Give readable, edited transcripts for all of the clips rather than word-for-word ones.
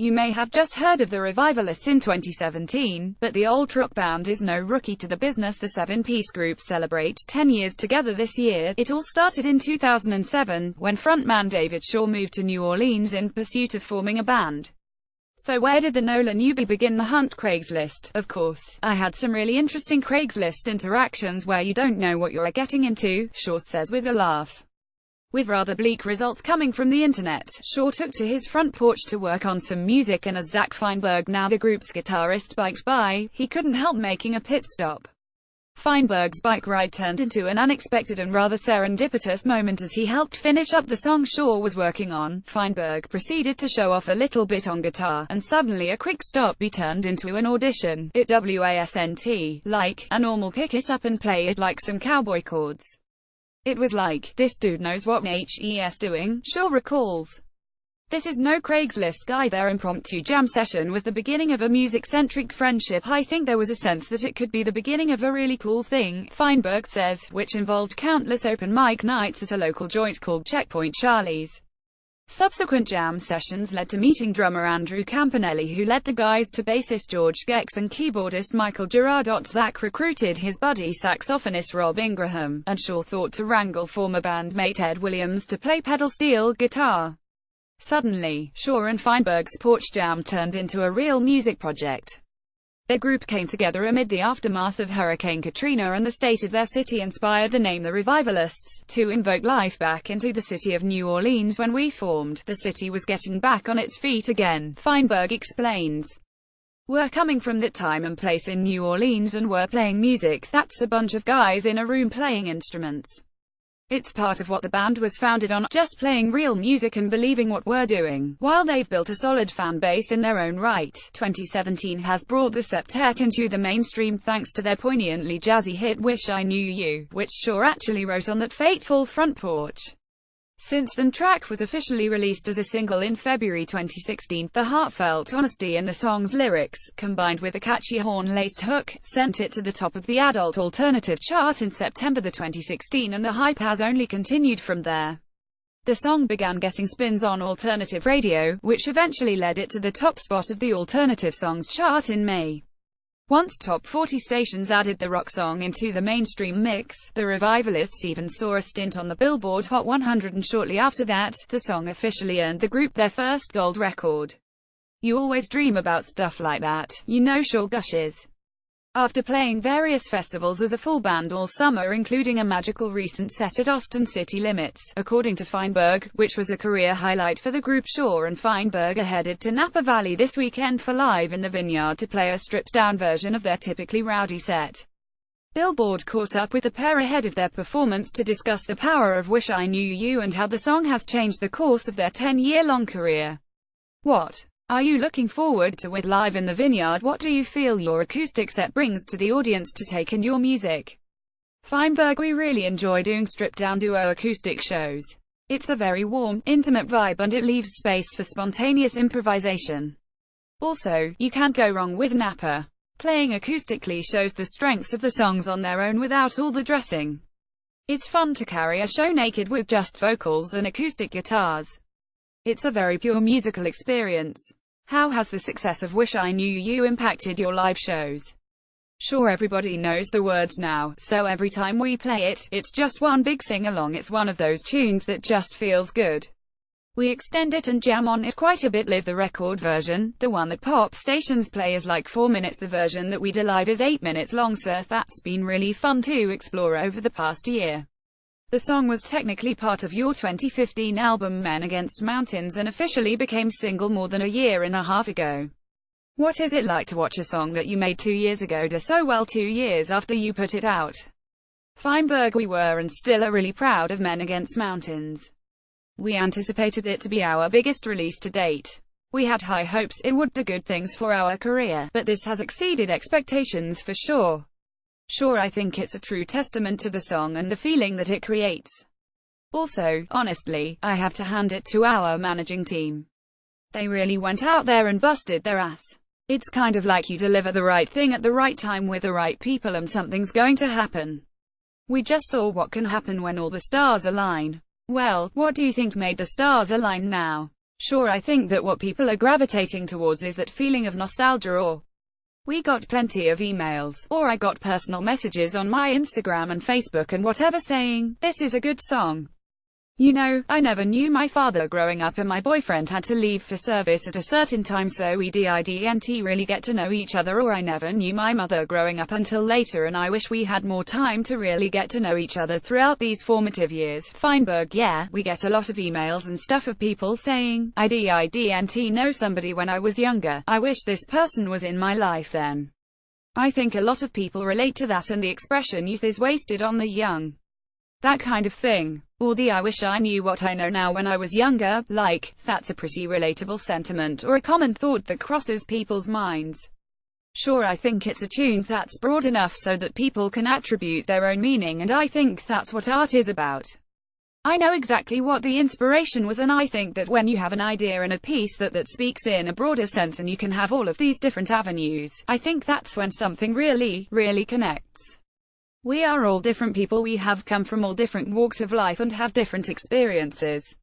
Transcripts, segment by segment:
You may have just heard of the Revivalists in 2017, but the alt rock band is no rookie to the business. The seven-piece group celebrate 10 years together this year. It all started in 2007, when frontman David Shaw moved to New Orleans in pursuit of forming a band. So where did the NOLA newbie begin the hunt? Craigslist. Of course, I had some really interesting Craigslist interactions where you don't know what you're getting into, Shaw says with a laugh. With rather bleak results coming from the internet, Shaw took to his front porch to work on some music, and as Zach Feinberg, now the group's guitarist, biked by, he couldn't help making a pit stop. Feinberg's bike ride turned into an unexpected and rather serendipitous moment as he helped finish up the song Shaw was working on. Feinberg proceeded to show off a little bit on guitar, and suddenly a quick stop be turned into an audition. It wasn't like a normal pick it up and play it like some cowboy chords. It was like, this dude knows what he's doing, Shaw recalls. This is no Craigslist guy. Their impromptu jam session was the beginning of a music-centric friendship. I think there was a sense that it could be the beginning of a really cool thing, Feinberg says, which involved countless open mic nights at a local joint called Checkpoint Charlie's. Subsequent jam sessions led to meeting drummer Andrew Campanelli, who led the guys, to bassist George Gex and keyboardist Michael Girard. Zach recruited his buddy saxophonist Rob Ingraham, and Shaw thought to wrangle former bandmate Ed Williams to play pedal steel guitar. Suddenly, Shaw and Feinberg's porch jam turned into a real music project. Their group came together amid the aftermath of Hurricane Katrina, and the state of their city inspired the name the Revivalists, to invoke life back into the city of New Orleans. When we formed, the city was getting back on its feet again, Feinberg explains. We're coming from that time and place in New Orleans, and we're playing music. That's a bunch of guys in a room playing instruments. It's part of what the band was founded on, just playing real music and believing what we're doing. While they've built a solid fan base in their own right, 2017 has brought the septet into the mainstream thanks to their poignantly jazzy hit Wish I Knew You, which Shaw actually wrote on that fateful front porch. Since then, track was officially released as a single in February 2016. The heartfelt honesty in the song's lyrics, combined with a catchy horn-laced hook, sent it to the top of the adult alternative chart in September 2016, and the hype has only continued from there. The song began getting spins on alternative radio, which eventually led it to the top spot of the alternative songs chart in May. Once top 40 stations added the rock song into the mainstream mix, the Revivalists even saw a stint on the Billboard Hot 100, and shortly after that, the song officially earned the group their first gold record. You always dream about stuff like that, you know, Shaw gushes. After playing various festivals as a full band all summer, including a magical recent set at Austin City Limits, according to Feinberg, which was a career highlight for the group, Shaw and Feinberg are headed to Napa Valley this weekend for Live in the Vineyard to play a stripped-down version of their typically rowdy set. Billboard caught up with the pair ahead of their performance to discuss the power of Wish I Knew You and how the song has changed the course of their 10-year-long career. What are you looking forward to with Live in the Vineyard? What do you feel your acoustic set brings to the audience to take in your music? Feinberg: we really enjoy doing stripped-down duo acoustic shows. It's a very warm, intimate vibe, and it leaves space for spontaneous improvisation. Also, you can't go wrong with Napa. Playing acoustically shows the strengths of the songs on their own without all the dressing. It's fun to carry a show naked with just vocals and acoustic guitars. It's a very pure musical experience. How has the success of Wish I Knew You impacted your live shows? Sure, everybody knows the words now, so every time we play it, it's just one big sing-along. It's one of those tunes that just feels good. We extend it and jam on it quite a bit. Live the record version, the one that pop stations play, is like 4 minutes. The version that we do live is 8 minutes long, so that's been really fun to explore over the past year. The song was technically part of your 2015 album Men Against Mountains and officially became single more than a year and a half ago. What is it like to watch a song that you made 2 years ago do so well 2 years after you put it out? Feinberg: we were and still are really proud of Men Against Mountains. We anticipated it to be our biggest release to date. We had high hopes it would do good things for our career, but this has exceeded expectations for sure. Sure, I think it's a true testament to the song and the feeling that it creates. Also, honestly, I have to hand it to our managing team. They really went out there and busted their ass. It's kind of like you deliver the right thing at the right time with the right people and something's going to happen. We just saw what can happen when all the stars align. Well, what do you think made the stars align now? Sure, I think that what people are gravitating towards is that feeling of nostalgia, or we got plenty of emails, or I got personal messages on my Instagram and Facebook and whatever saying, this is a good song. You know, I never knew my father growing up and my boyfriend had to leave for service at a certain time, so we didn't really get to know each other, or I never knew my mother growing up until later, and I wish we had more time to really get to know each other throughout these formative years. Feinberg, yeah, we get a lot of emails and stuff of people saying, I didn't know somebody when I was younger, I wish this person was in my life then. I think a lot of people relate to that and the expression youth is wasted on the young. That kind of thing. Or the I wish I knew what I know now when I was younger, like, that's a pretty relatable sentiment, or a common thought that crosses people's minds. Sure, I think it's a tune that's broad enough so that people can attribute their own meaning, and I think that's what art is about. I know exactly what the inspiration was, and I think that when you have an idea and a piece that speaks in a broader sense and you can have all of these different avenues, I think that's when something really connects. We are all different people, we have come from all different walks of life and have different experiences.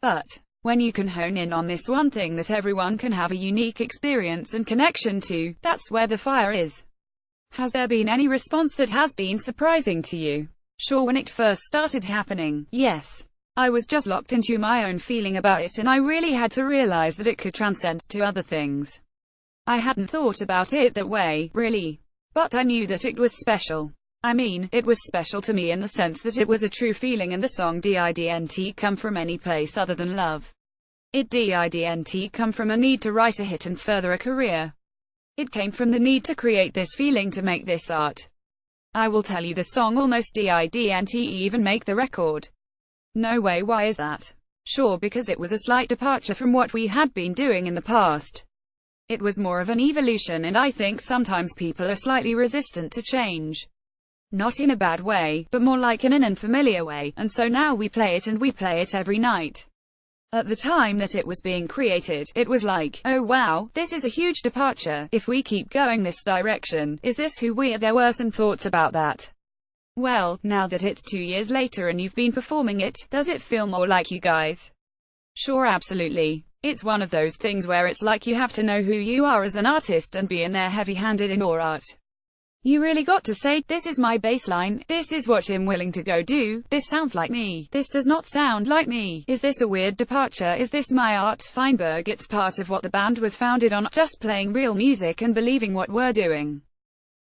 But when you can hone in on this one thing that everyone can have a unique experience and connection to, that's where the fire is. Has there been any response that has been surprising to you? Sure, when it first started happening, yes. I was just locked into my own feeling about it, and I really had to realize that it could transcend to other things. I hadn't thought about it that way, really. But I knew that it was special. I mean, it was special to me in the sense that it was a true feeling, and the song didn't come from any place other than love. It didn't come from a need to write a hit and further a career. It came from the need to create this feeling, to make this art. I will tell you, the song almost didn't even make the record. No way. Why is that? Sure, because it was a slight departure from what we had been doing in the past. It was more of an evolution, and I think sometimes people are slightly resistant to change. Not in a bad way, but more like in an unfamiliar way, and so now we play it, and we play it every night. At the time that it was being created, it was like, oh wow, this is a huge departure. If we keep going this direction, is this who we are? There were some thoughts about that. Well, now that it's 2 years later and you've been performing it, does it feel more like you guys? Sure, absolutely. It's one of those things where it's like you have to know who you are as an artist and be in there heavy-handed in your art. You really got to say, this is my baseline, this is what I'm willing to go do, this sounds like me, this does not sound like me, is this a weird departure, is this my art? Feinberg, it's part of what the band was founded on, just playing real music and believing what we're doing.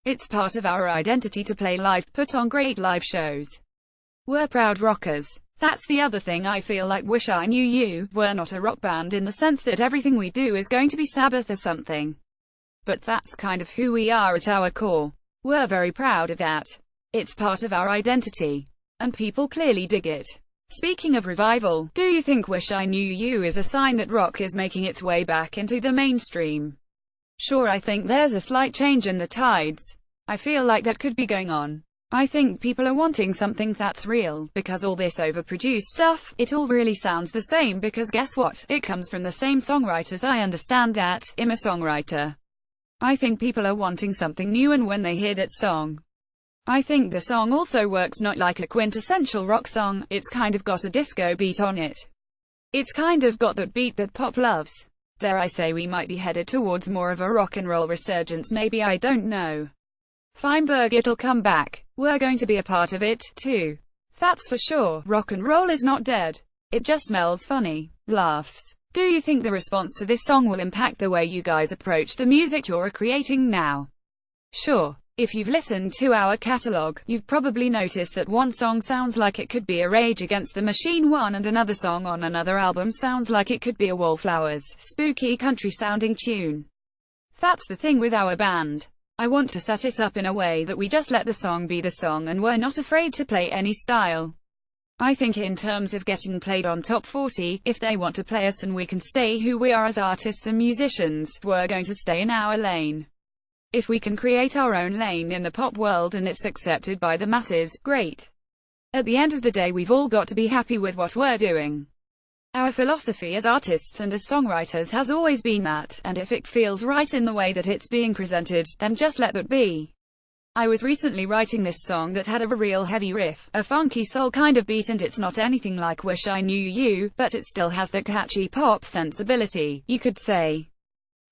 It's part of our identity to play live, put on great live shows. We're proud rockers. That's the other thing I feel like Wish I Knew You. We're not a rock band in the sense that everything we do is going to be Sabbath or something. But that's kind of who we are at our core. We're very proud of that. It's part of our identity. And people clearly dig it. Speaking of revival, do you think Wish I Knew You is a sign that rock is making its way back into the mainstream? Sure, I think there's a slight change in the tides. I feel like that could be going on. I think people are wanting something that's real, because all this overproduced stuff, it all really sounds the same, because guess what? It comes from the same songwriters. I understand that. I'm a songwriter. I think people are wanting something new, and when they hear that song, I think the song also works not like a quintessential rock song, it's kind of got a disco beat on it. It's kind of got that beat that pop loves. Dare I say we might be headed towards more of a rock and roll resurgence, maybe, I don't know. Feinberg, it'll come back. We're going to be a part of it, too. That's for sure. Rock and roll is not dead. It just smells funny. Laughs. Do you think the response to this song will impact the way you guys approach the music you're creating now? Sure. If you've listened to our catalog, you've probably noticed that one song sounds like it could be a Rage Against the Machine one, and another song on another album sounds like it could be a Wallflowers, spooky country-sounding tune. That's the thing with our band. I want to set it up in a way that we just let the song be the song, and we're not afraid to play any style. I think in terms of getting played on Top 40, if they want to play us and we can stay who we are as artists and musicians, we're going to stay in our lane. If we can create our own lane in the pop world and it's accepted by the masses, great. At the end of the day, we've all got to be happy with what we're doing. Our philosophy as artists and as songwriters has always been that, and if it feels right in the way that it's being presented, then just let that be. I was recently writing this song that had a real heavy riff, a funky soul kind of beat, and it's not anything like Wish I Knew You, but it still has the catchy pop sensibility. You could say,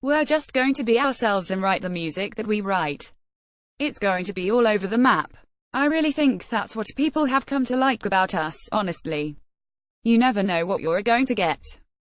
we're just going to be ourselves and write the music that we write. It's going to be all over the map. I really think that's what people have come to like about us, honestly. You never know what you're going to get.